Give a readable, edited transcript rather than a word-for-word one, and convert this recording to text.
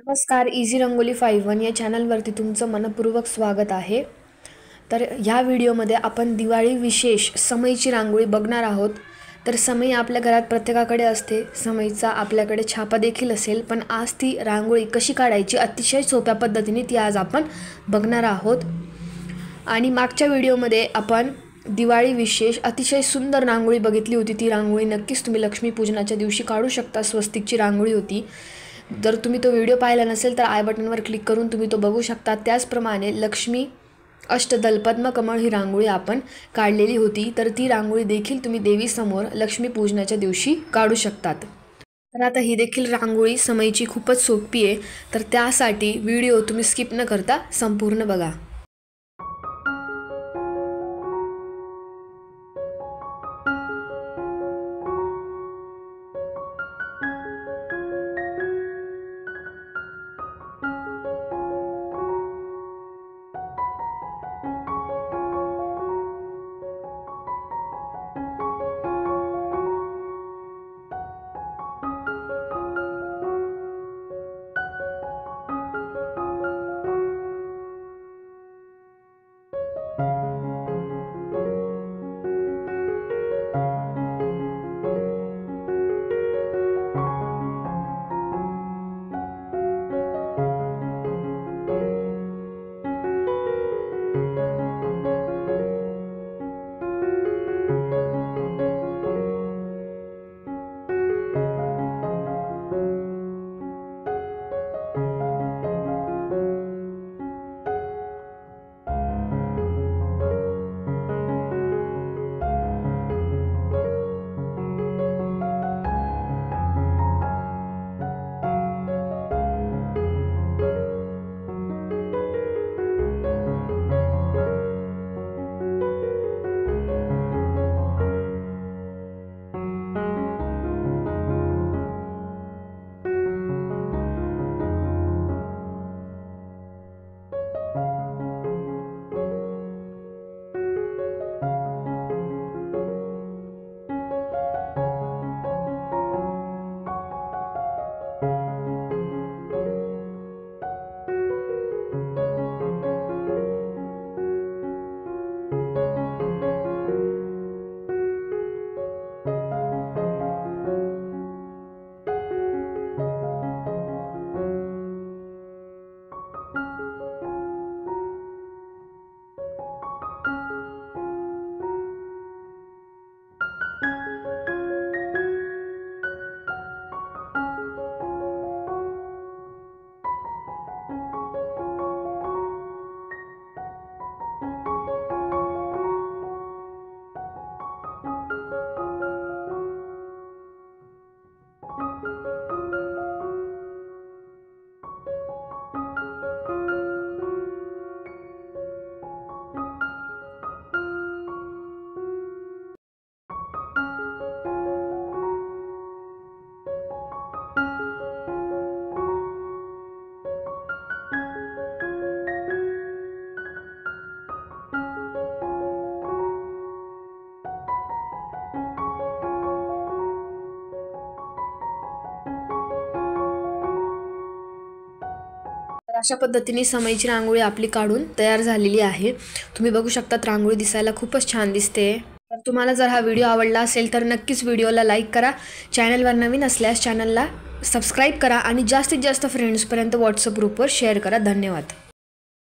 नमस्कार, इझी रंगोली 51 या चॅनलवरती तुमचं मनपूर्वक स्वागत आहे। तर ह्या व्हिडिओमध्ये आपण दिवाळी विशेष समईची रांगोळी बघणार आहोत। तर समई आपल्या घरात प्रत्येकाकडे असते, समईचा आपल्याकडे छापा देखील असेल, पण आज ती रांगोळी कशी काढायची अतिशय सोप्या पद्धतीने ती आज आपण बघणार आहोत। आणि मागच्या व्हिडिओमध्ये आपण दिवाळी विशेष अतिशय सुंदर रांगोळी बघितली होती। ती रांगोळी नक्कीच तुम्ही लक्ष्मीपूजनाच्या दिवशी काढू शकता। स्वस्तिकची रांगोळी होती। जर तुम्ही तो व्हिडिओ पाहिला नसेल तर आय बटनवर क्लिक करून तुम्ही तो बघू शकता। त्याचप्रमाणे लक्ष्मी अष्टदल पद्मकमळ ही रांगोळी आपण काढलेली होती। तर ती रांगोळी देखील तुम्ही देवीसमोर लक्ष्मीपूजनाच्या दिवशी काढू शकतात। तर आता ही देखील रांगोळी समईची खूपच सोपी आहे। तर त्यासाठी व्हिडिओ तुम्ही स्किप न करता संपूर्ण बघा। तर अशा पद्धतीने समईची रांगोळी आपली काढून तयार झालेली आहे। तुम्ही बघू शकता रांगोळी दिसायला खूपच छान दिसते। तर तुम्हाला जर हा व्हिडिओ आवडला असेल तर नक्कीच व्हिडिओला लाईक करा। चॅनलवर नवीन असल्यास चॅनलला सबस्क्राईब करा आणि जास्तीत जास्त फ्रेंड्सपर्यंत व्हॉट्सअप ग्रुपवर शेअर करा। धन्यवाद।